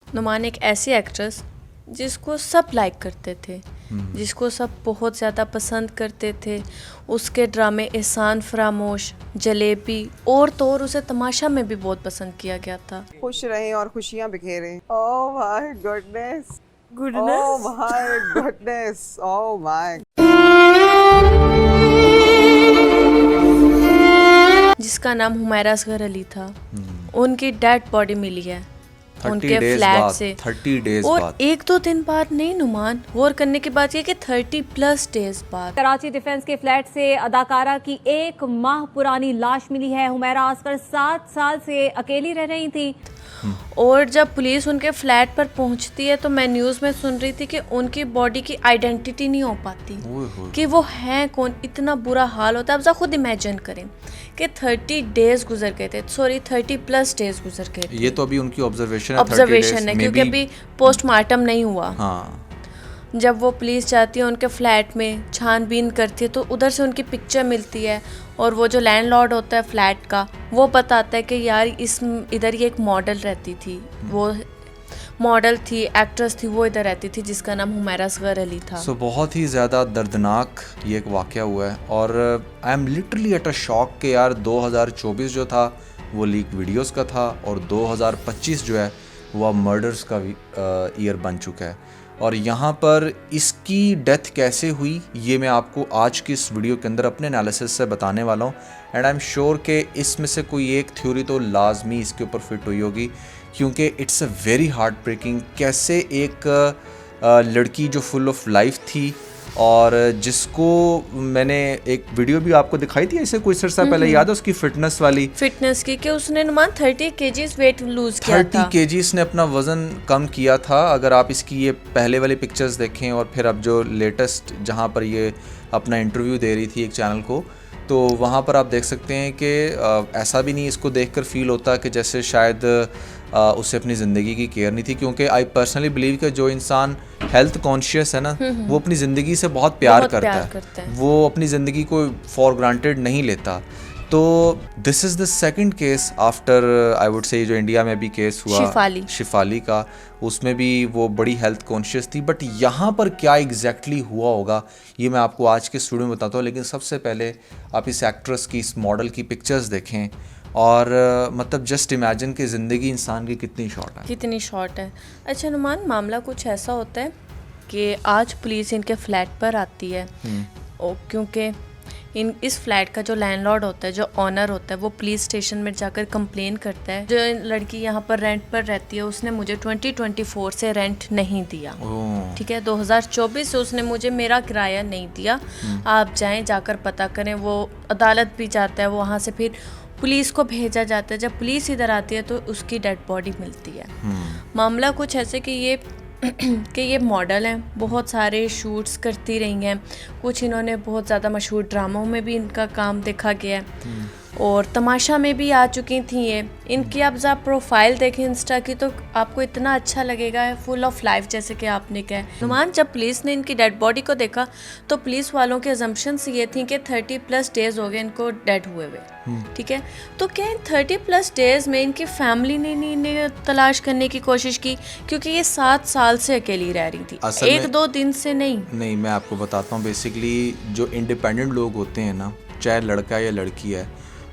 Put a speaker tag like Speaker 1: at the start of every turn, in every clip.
Speaker 1: नुमान एक ऐसी एक्ट्रेस जिसको सब लाइक करते थे, जिसको सब बहुत ज़्यादा पसंद करते थे। उसके ड्रामे एहसान फरामोश, जलेबी और तो और उसे तमाशा में भी बहुत पसंद किया गया था।
Speaker 2: खुश रहें और खुशियां बिखेरें। Oh my goodness, oh my goodness, oh my.
Speaker 1: जिसका नाम हुमैरा असगर अली था। उनकी डेड बॉडी मिली है
Speaker 3: 30
Speaker 1: उनके
Speaker 3: days
Speaker 1: फ्लैट
Speaker 3: बाद,
Speaker 1: से
Speaker 3: 30 days
Speaker 1: और
Speaker 3: बाद।
Speaker 1: 1-2 दिन बाद नहीं नुमान, गौर करने की बात यह कि 30+ डेज बाद।
Speaker 4: कराची डिफेंस के फ्लैट से अदाकारा की 1 माह पुरानी लाश मिली है। हुमैरा असगर 7 साल से अकेली रह रही थी।
Speaker 1: और जब पुलिस उनके फ्लैट पर पहुंचती है तो मैं न्यूज़ में सुन रही थी कि उनकी बॉडी की आइडेंटिटी नहीं हो पाती कि वो हैं कौन। इतना बुरा हाल होता है। आप खुद इमेजिन करें कि 30 डेज गुजर गए थे, सॉरी 30+ डेज गुजर गए थे।
Speaker 3: ये तो अभी उनकी ऑब्जर्वेशन
Speaker 1: है क्योंकि अभी पोस्टमार्टम नहीं हुआ।
Speaker 3: हाँ।
Speaker 1: जब वो पुलिस जाती है उनके फ्लैट में, छानबीन करती है तो उधर से उनकी पिक्चर मिलती है और वो जो लैंडलॉर्ड होता है फ्लैट का वो बताता है कि यार इधर ये एक मॉडल रहती थी, वो मॉडल थी, एक्ट्रेस थी, वो इधर रहती थी, जिसका नाम हुमैरा असगर अली था।
Speaker 3: सो बहुत ही ज़्यादा दर्दनाक ये एक वाक़या हुआ है और I am literally at a shock कि यार 2024 जो था वो लीक वीडियोस का था और 2025 जो है वो मर्डर्स का ईयर बन चुका है। और यहाँ पर इसकी डेथ कैसे हुई ये मैं आपको आज की इस वीडियो के अंदर अपने एनालिसिस से बताने वाला हूँ। एंड आई एम श्योर कि इसमें से कोई एक थ्योरी तो लाजमी इसके ऊपर फिट हुई होगी, क्योंकि it's a very heart breaking कैसे एक लड़की जो फुल ऑफ लाइफ थी और जिसको मैंने एक वीडियो भी आपको दिखाई थी ऐसे कुछ अर्सा पहले, याद है उसकी फिटनेस की
Speaker 1: कि उसने नुमान 30 kgs वेट लूज किया था।
Speaker 3: 30 kgs ने अपना वज़न कम किया था। अगर आप इसकी ये पहले वाली पिक्चर्स देखें और फिर अब जो लेटेस्ट जहाँ पर ये अपना इंटरव्यू दे रही थी एक चैनल को, तो वहाँ पर आप देख सकते हैं कि ऐसा भी नहीं इसको देखकर फील होता कि जैसे शायद उसे अपनी ज़िंदगी की केयर नहीं थी, क्योंकि आई पर्सनली बिलीव कि जो इंसान हेल्थ कॉन्शियस है ना वो अपनी ज़िंदगी से बहुत प्यार करता है, वो अपनी ज़िंदगी को फॉर ग्रांटेड नहीं लेता। तो this is the second case after I would say जो इंडिया में भी केस हुआ शिफाली का, उसमें भी वो बड़ी हेल्थ कॉन्शियस थी। बट यहाँ पर क्या एग्जैक्टली हुआ होगा ये मैं आपको आज के स्टूडियो में बताता हूँ। लेकिन सबसे पहले आप इस एक्ट्रेस की, इस मॉडल की पिक्चर्स देखें और मतलब जस्ट इमेजिन कि ज़िंदगी इंसान की कितनी शॉर्ट है।
Speaker 1: अच्छा नुमान, मामला कुछ ऐसा होता है कि आज पुलिस इनके फ्लैट पर आती है क्योंकि इस फ्लैट का जो लैंडलॉर्ड होता है, जो ऑनर होता है, वो पुलिस स्टेशन में जाकर कंप्लेन करता है जो लड़की यहाँ पर रेंट पर रहती है उसने मुझे 2024 से रेंट नहीं दिया। ठीक है, 2024 से उसने मुझे मेरा किराया नहीं दिया, आप जाएं जाकर पता करें। वो अदालत भी जाता है, वो वहाँ से फिर पुलिस को भेजा जाता है। जब पुलिस इधर आती है तो उसकी डेड बॉडी मिलती है। मामला कुछ ऐसे कि ये मॉडल हैं, बहुत सारे शूट्स करती रही हैं, कुछ इन्होंने बहुत ज़्यादा मशहूर ड्रामों में भी इनका काम देखा गया है और तमाशा में भी आ चुकी थी ये। इनकी आप जब प्रोफाइल देखें इंस्टा की तो आपको इतना अच्छा लगेगा, फुल ऑफ लाइफ जैसे कि आपने कहा। नुमान, जब पुलिस ने इनकी डेड बॉडी को देखा तो पुलिस वालों के अजम्पशंस ये थी कि 30+ डेज हो गए इनको डेड हुए हुए। ठीक है, तो क्या इन 30+ डेज में इनकी फैमिली ने इन्हें तलाश करने की कोशिश की? क्योंकि ये 7 साल से अकेली रह रही थी, 1-2 दिन से नहीं।
Speaker 3: मैं आपको बताता हूँ। बेसिकली जो इंडिपेंडेंट लोग होते हैं ना, चाहे लड़का या लड़की है,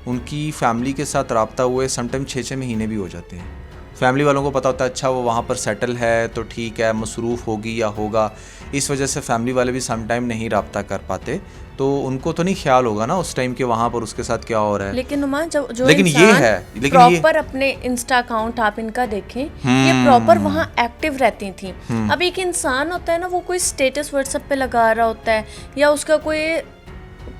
Speaker 3: उनकी फैमिली के साथ रब्ता हुए समटाइम 6-6 महीने भी हो जाते हैं। फैमिली वालों को पता होता है अच्छा वो वहाँ पर सेटल है तो ठीक है, मसरूफ़ होगी या होगा, इस वजह से फैमिली वाले भी समटाइम नहीं रब्ता कर पाते, तो उनको तो नहीं ख्याल होगा ना उस टाइम के वहाँ पर उसके साथ क्या हो रहा है।
Speaker 1: लेकिन नुमान, जो
Speaker 3: लेकिन ये है
Speaker 1: प्रॉपर अपने इंस्टा अकाउंट आप इनका देखें, ये प्रॉपर वहाँ एक्टिव रहती थी। अब एक इंसान होता है ना, वो कोई स्टेटस व्हाट्सएप पे लगा रहा होता है या उसका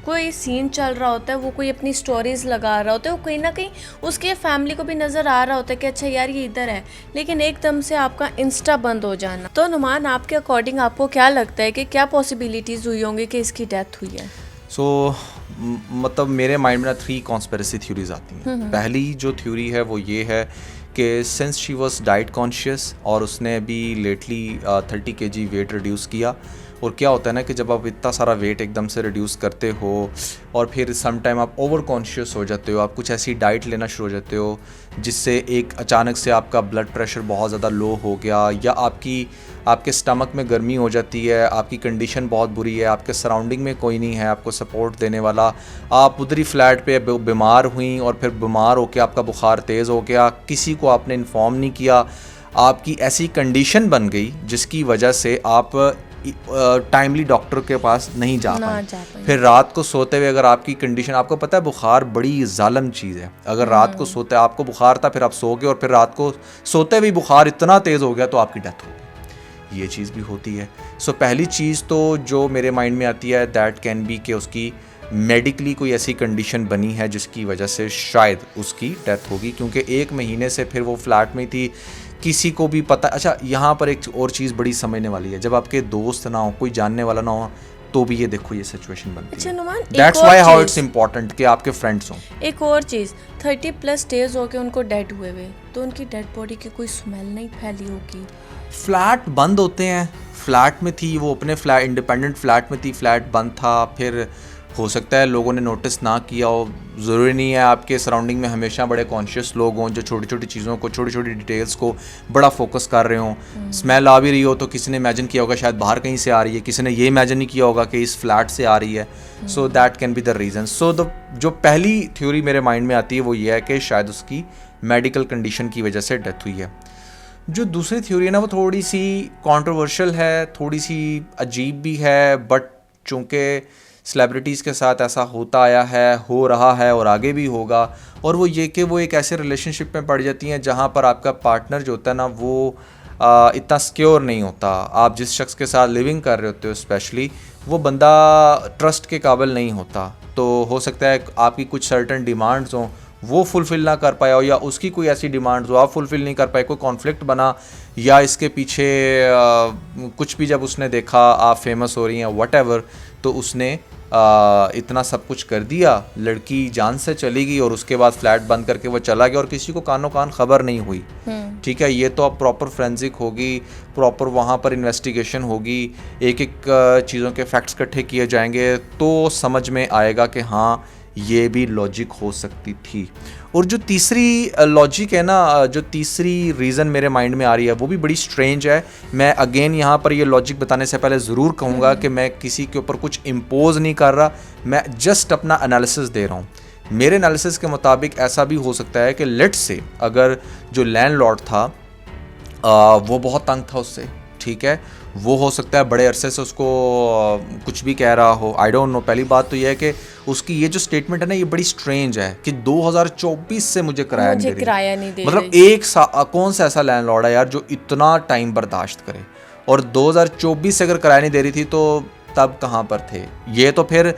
Speaker 1: कोई सीन चल रहा होता है, वो कोई अपनी स्टोरीज लगा रहा होता है, वो कहीं ना कहीं उसके फैमिली को भी नज़र आ रहा होता है कि अच्छा यार ये इधर है। लेकिन एकदम से आपका इंस्टा बंद हो जाना, तो नुमान आपके अकॉर्डिंग आपको क्या लगता है कि क्या पॉसिबिलिटीज़ हुई होंगी कि इसकी डेथ हुई है?
Speaker 3: मतलब मेरे माइंड में 3 कॉन्स्पिरेसी थ्योरीज आती हैं। पहली जो थ्योरी है वो ये है कि since she was diet conscious और उसने अभी लेटली 30 kg वेट रिड्यूस किया और क्या होता है ना कि जब आप इतना सारा वेट एकदम से रिड्यूस करते हो और फिर सम टाइम आप ओवर कॉन्शियस हो जाते हो, आप कुछ ऐसी डाइट लेना शुरू हो जाते हो जिससे एक अचानक से आपका ब्लड प्रेशर बहुत ज़्यादा लो हो गया, या आपके स्टमक में गर्मी हो जाती है, आपकी कंडीशन बहुत बुरी है, आपके सराउंडिंग में कोई नहीं है आपको सपोर्ट देने वाला, आप उधरी फ्लैट पे बीमार हुई और फिर बीमार होकर आपका बुखार तेज़ हो गया, किसी को आपने इन्फॉर्म नहीं किया, आपकी ऐसी कंडीशन बन गई जिसकी वजह से आप टाइमली डॉक्टर के पास नहीं जा पाए। फिर रात को सोते हुए अगर आपकी कंडीशन, आपको पता है बुखार बड़ी जालिम चीज़ है, अगर रात को सोते आपको बुखार था फिर आप सो गए और फिर रात को सोते हुए बुखार इतना तेज़ हो गया तो आपकी डेथ हो गई, ये चीज़ भी होती है। सो पहली चीज़ तो जो मेरे माइंड में आती है दैट कैन बी कि उसकी मेडिकली कोई ऐसी कंडीशन बनी है जिसकी वजह से शायद उसकी डेथ होगी, क्योंकि 1 महीने से फिर वो फ्लैट में थी, किसी को भी पता। अच्छा, यहाँ पर एक और चीज़ बड़ी समझने वाली है, जब आपके दोस्त ना हो, कोई जानने वाला ना हो, तो भी ये देखो ये सिचुएशन बनती
Speaker 1: अच्छा
Speaker 3: है।
Speaker 1: Numan,
Speaker 3: that's why how it's important कि आपके फ्रेंड्स हों।
Speaker 1: एक और चीज़, 30+ डेज हो गए उनको डेड हुए हुए, तो उनकी डेड बॉडी की कोई स्मेल नहीं फैली होगी?
Speaker 3: फ्लैट बंद होते हैं, फ्लैट में थी वो, अपने फ्लैट इंडिपेंडेंट फ्लैट में थी, फ्लैट बंद था, फिर हो सकता है लोगों ने नोटिस ना किया हो। ज़रूरी नहीं है आपके सराउंडिंग में हमेशा बड़े कॉन्शियस लोग हों जो छोटी छोटी चीज़ों को, छोटी छोटी डिटेल्स को बड़ा फोकस कर रहे हों। स्मेल आ भी रही हो तो किसी ने इमेजिन किया होगा शायद बाहर कहीं से आ रही है, किसी ने ये इमेजिन नहीं किया होगा कि इस फ्लैट से आ रही है। So that can be the reason. So जो पहली थ्योरी मेरे माइंड में आती है वो ये है कि शायद उसकी मेडिकल कंडीशन की वजह से डेथ हुई है। जो दूसरी थ्योरी है ना वो थोड़ी सी कंट्रोवर्शियल है, थोड़ी सी अजीब भी है, बट चूँकि सेलिब्रिटीज़ के साथ ऐसा होता आया है, हो रहा है और आगे भी होगा, और वो ये कि वो एक ऐसे रिलेशनशिप में पड़ जाती हैं जहाँ पर आपका पार्टनर जो होता है ना वो इतना सिक्योर नहीं होता। आप जिस शख्स के साथ लिविंग कर रहे होते हो स्पेशली, वो बंदा ट्रस्ट के काबिल नहीं होता, तो हो सकता है आपकी कुछ सर्टन डिमांड्स हों वो फुलफ़िल ना कर पाया हो, या उसकी कोई ऐसी डिमांड्स हो आप फुलफ़िल नहीं कर पाए, कोई कॉन्फ्लिक्ट बना, या इसके पीछे कुछ भी जब उसने देखा आप फेमस हो रही हैं व्हाटएवर, तो उसने इतना सब कुछ कर दिया, लड़की जान से चली गई और उसके बाद फ्लैट बंद करके वो चला गया और किसी को कानो कान खबर नहीं हुई। ठीक है, ये तो अब प्रॉपर फोरेंसिक होगी, प्रॉपर वहाँ पर इन्वेस्टिगेशन होगी, एक एक चीज़ों के फैक्ट्स इकट्ठे किए जाएंगे तो समझ में आएगा कि हाँ ये भी लॉजिक हो सकती थी। और जो तीसरी लॉजिक है ना, जो तीसरी रीज़न मेरे माइंड में आ रही है वो भी बड़ी स्ट्रेंज है। मैं अगेन यहाँ पर ये लॉजिक बताने से पहले ज़रूर कहूँगा कि मैं किसी के ऊपर कुछ इम्पोज नहीं कर रहा, मैं जस्ट अपना एनालिसिस दे रहा हूँ। मेरे एनालिसिस के मुताबिक ऐसा भी हो सकता है कि लेट्स से अगर जो लैंडलॉर्ड था वो बहुत तंग था उससे, ठीक है, वो हो सकता है बड़े अरसे से उसको कुछ भी कह रहा हो, आई डोंट नो। पहली बात तो ये है कि उसकी ये जो स्टेटमेंट है ना ये बड़ी स्ट्रेंज है कि 2024 से मुझे किराया नहीं दे रही। मतलब कौन सा ऐसा लैंडलॉर्ड है यार जो इतना टाइम बर्दाश्त करे, और 2024 से अगर किराया नहीं दे रही थी तो तब कहाँ पर थे? ये तो फिर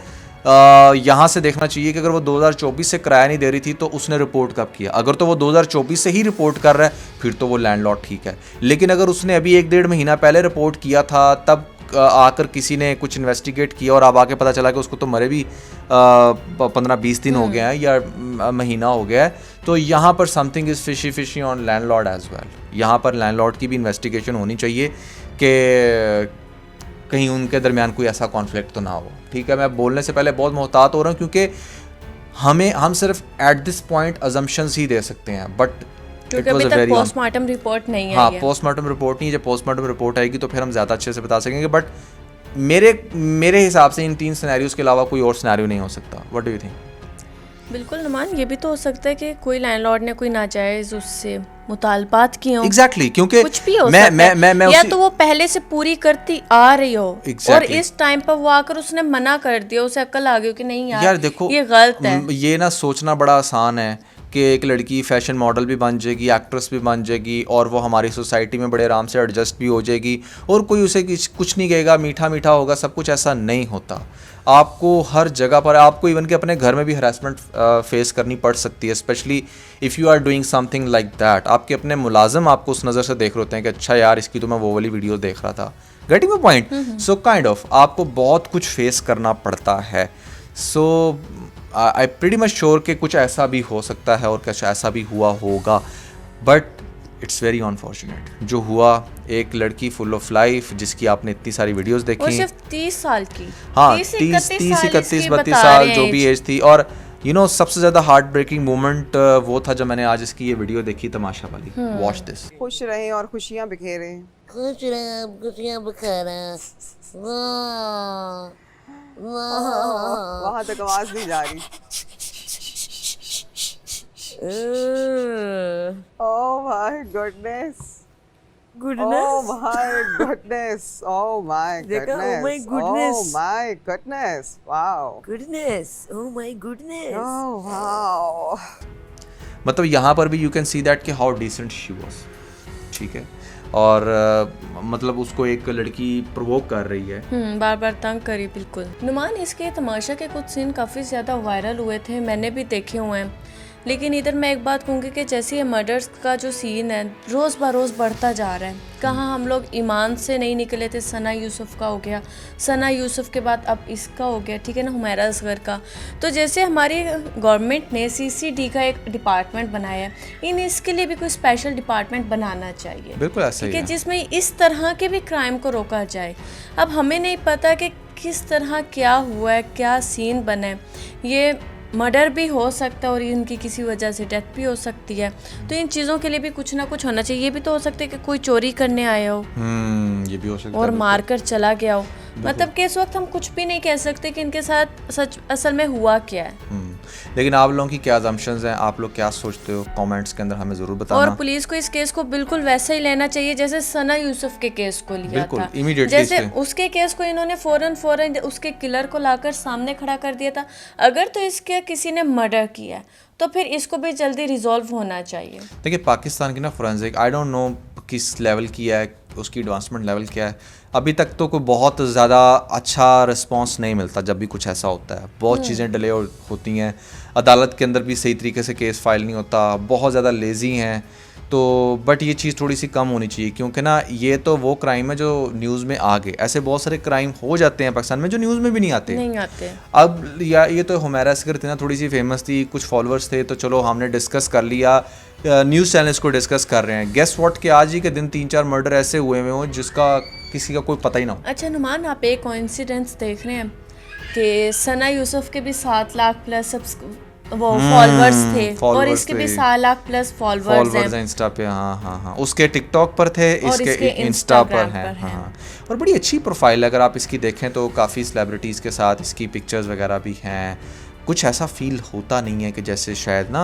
Speaker 3: यहाँ से देखना चाहिए कि अगर वो 2024 से किराया नहीं दे रही थी तो उसने रिपोर्ट कब किया। अगर तो वो 2024 से ही रिपोर्ट कर रहा है फिर तो वो लैंडलॉर्ड ठीक है, लेकिन अगर उसने अभी 1-1.5 महीना पहले रिपोर्ट किया था तब आकर किसी ने कुछ इन्वेस्टिगेट किया और अब आके पता चला कि उसको तो मरे भी 15-20 दिन हो गए हैं या महीना हो गया है, तो यहाँ पर something is fishy on landlord as well. यहाँ पर लैंडलॉर्ड की भी इन्वेस्टिगेशन होनी चाहिए कि कहीं उनके दरमियान कोई ऐसा कॉन्फ्लिक्ट तो ना हो। ठीक है, मैं बोलने से पहले बहुत मोहतात हो रहा हूँ क्योंकि हम सिर्फ एट दिस पॉइंट अजम्पशंस ही दे सकते हैं, बट
Speaker 1: क्योंकि अभी तक पोस्टमार्टम रिपोर्ट नहीं आई है।
Speaker 3: हाँ, पोस्टमार्टम रिपोर्ट नहीं है, जब पोस्टमार्टम रिपोर्ट आएगी तो फिर हम ज़्यादा अच्छे से बता सकेंगे। बट मेरे हिसाब से इन 3 सिनेरियोज के अलावा कोई और सिनेरियो नहीं हो सकता। What do you think?
Speaker 1: बिल्कुल नुमान, ये भी तो हो सकता है कि कोई लैंडलॉर्ड ने कोई नाजायज उससे मुतालबात किए हों।
Speaker 3: एग्जैक्टली, क्योंकि
Speaker 1: कुछ भी हो सकता है, या तो वो पहले से पूरी करती आ रही हो और इस टाइम पर वो आकर उसने मना कर दिया, उसे अक्ल आ गई कि नहीं यार देखो ये गलत है।
Speaker 3: ये ना सोचना बड़ा आसान है कि एक लड़की फैशन मॉडल भी बन जाएगी, एक्ट्रेस भी बन जाएगी और वो हमारी सोसाइटी में बड़े आराम से एडजस्ट भी हो जाएगी और कोई उसे कुछ नहीं कहेगा, मीठा मीठा होगा सब कुछ। ऐसा नहीं होता। आपको हर जगह पर, आपको इवन के अपने घर में भी हरासमेंट फेस करनी पड़ सकती है, specially if you are doing something like that. आपके अपने मुलाजिम आपको उस नज़र से देख रहे होते हैं कि अच्छा यार इसकी तो मैं वो वाली वीडियो देख रहा था। Getting my point? So kind of आपको बहुत कुछ फेस करना पड़ता है। सो आई प्रीटी मच श्योर कि कुछ ऐसा भी हो सकता है और कुछ ऐसा भी हुआ होगा, बट इट्स वेरी अनफॉर्चुनेट जो हुआ। एक लड़की फुल ऑफ लाइफ जिसकी आपने इतनी सारी वीडियोस
Speaker 1: वो
Speaker 3: देखी,
Speaker 1: सिर्फ 30 साल की,
Speaker 3: हाँ
Speaker 1: 30
Speaker 3: 30
Speaker 1: 31
Speaker 3: 31
Speaker 1: इसकी
Speaker 3: 32
Speaker 1: बता
Speaker 3: साल
Speaker 1: रहे
Speaker 3: जो
Speaker 1: हैं
Speaker 3: भी
Speaker 1: age।
Speaker 3: एज थी। और सबसे ज़्यादा हार्ट ब्रेकिंग मोमेंट वो था जब मैंने आज इसकी ये वीडियो देखी तमाशा वाली। Watch this.
Speaker 2: खुश रहें और खुशियाँ बिखेरें।
Speaker 5: खुश रहे खुशियाँ बखेरा।
Speaker 2: वहाँ तक आवाज नहीं जा रही। Oh my goodness. Oh my goodness. Oh my
Speaker 5: देखा? Oh
Speaker 2: goodness.
Speaker 5: my goodness.
Speaker 2: Oh my goodness. Wow.
Speaker 5: Goodness, oh my goodness.
Speaker 2: Oh wow.
Speaker 3: मतलब यहाँ पर भी यू कैन सी दैट कि हाउ डिसेंट शी वाज, ठीक है। और मतलब उसको एक लड़की प्रोवोक कर रही है,
Speaker 1: बार बार तंग करी, बिल्कुल। नुमान, इसके तमाशा के कुछ सीन काफ़ी ज़्यादा वायरल हुए थे, मैंने भी देखे हुए हैं। लेकिन इधर मैं एक बात कहूँगी कि जैसे ये मर्डर्स का जो सीन है रोज़ बरोज़ बढ़ता जा रहा है। कहाँ हम लोग ईमान से नहीं निकले थे, सना यूसुफ का हो गया, सना यूसुफ के बाद अब इसका हो गया, ठीक है ना, हुमैरा असगर का। तो जैसे हमारी गवर्नमेंट ने CCD का एक डिपार्टमेंट बनाया है, इसके लिए भी कोई स्पेशल डिपार्टमेंट बनाना चाहिए,
Speaker 3: बिल्कुल ऐसा ही
Speaker 1: ठीक है,
Speaker 3: है।
Speaker 1: जिसमें इस तरह के भी क्राइम को रोका जाए। अब हमें नहीं पता कि किस तरह क्या हुआ है, क्या सीन बना है। ये मर्डर भी हो सकता है और इनकी किसी वजह से डेथ भी हो सकती है। तो इन चीज़ों के लिए भी कुछ ना कुछ होना चाहिए। ये भी तो हो सकता है कि कोई चोरी करने आया हो
Speaker 3: ये भी हो सकता है
Speaker 1: और
Speaker 3: बिल्कुल।
Speaker 1: मार कर चला गया हो। मतलब कि इस वक्त हम कुछ भी नहीं कह सकते कि इनके साथ सच असल में हुआ क्या है।
Speaker 3: लेकिन आप लोगों की क्या असम्पशंस हैं, आप लोग क्या सोचते हो, कमेंट्स के अंदर हमें ज़रूर
Speaker 1: और
Speaker 3: बताना।
Speaker 1: पुलिस को इस केस को बिल्कुल वैसे ही लेना चाहिए जैसे सना यूसुफ के केस को लिया
Speaker 3: बिल्कुल,
Speaker 1: था।
Speaker 3: immediately
Speaker 1: जैसे
Speaker 3: इसके।
Speaker 1: उसके केस को इन्होंने फौरन उसके किलर को लाकर सामने खड़ा कर दिया था। अगर तो इसके किसी ने मर्डर किया है तो फिर इसको भी जल्दी रिजॉल्व होना चाहिए।
Speaker 3: देखिए पाकिस्तान की ना फोरेंसिक आई डोंट नो किस लेवल की है, उसकी एडवांसमेंट लेवल क्या है। अभी तक तो कोई बहुत ज़्यादा अच्छा रिस्पांस नहीं मिलता जब भी कुछ ऐसा होता है। बहुत चीज़ें डिले होती हैं, अदालत के अंदर भी सही तरीके से केस फाइल नहीं होता, बहुत ज़्यादा लेज़ी हैं। तो बट ये चीज़ थोड़ी सी कम होनी चाहिए, क्योंकि ना ये तो वो क्राइम है जो न्यूज़ में आ गए। ऐसे बहुत सारे क्राइम हो जाते हैं पाकिस्तान में जो न्यूज़ में भी नहीं आते। अब या ये तो हुमैरा असगर थी ना, थोड़ी सी फेमस थी, कुछ फॉलोअर्स थे, तो चलो हमने डिस्कस कर लिया, न्यूज़ चैनल्स को डिस्कस कर रहे हैं। गेस व्हाट कि आज ही के दिन 3-4 मर्डर ऐसे हुए हुए हों जिसका किसी का कोई पता ही ना हो।
Speaker 1: अच्छा नुमान, आप एक कोइंसिडेंस देख रहे हैं कि सना यूसुफ के भी 7 लाख प्लस वो फॉलोअर्स थे और इसके भी 7 लाख प्लस फॉलोअर्स हैं
Speaker 3: इंस्टा पे। हाँ उसके टिकटॉक पर थे,
Speaker 1: और
Speaker 3: इसके
Speaker 1: इसके
Speaker 3: इंस्टा पर
Speaker 1: इंस्टाग्राम
Speaker 3: हैं।
Speaker 1: पर हैं।
Speaker 3: हाँ, और बड़ी अच्छी प्रोफाइल है, अगर आप इसकी देखें तो काफ़ी सेलिब्रिटीज़ के साथ इसकी पिक्चर्स वगैरह भी हैं। कुछ ऐसा फील होता नहीं है कि जैसे शायद ना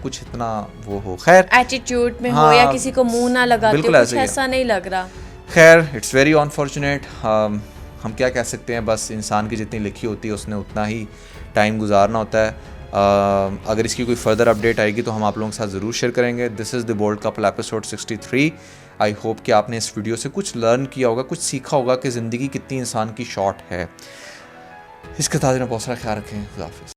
Speaker 3: कुछ इतना वो हो। खैर
Speaker 1: एटीट्यूड में हो
Speaker 3: हाँ,
Speaker 1: या किसी को मुंह ना लगाते हो,
Speaker 3: बिल्कुल
Speaker 1: कुछ
Speaker 3: ऐसे ही है।
Speaker 1: ऐसा नहीं लग रहा।
Speaker 3: खैर इट्स वेरी अनफॉर्चुनेट। हम क्या कह सकते हैं, बस इंसान की जितनी लिखी होती है उसने उतना ही टाइम गुजारना होता है। अगर इसकी कोई फर्दर अपडेट आएगी तो हम आप लोगों के साथ ज़रूर शेयर करेंगे। This is the bold couple episode 63। I hope कि आपने इस वीडियो से कुछ लर्न किया होगा, कुछ सीखा होगा कि ज़िंदगी कितनी इंसान की शॉर्ट है। इसके ताज़े में बहुत सारा ख्याल रखें। खुदा हाफिज़।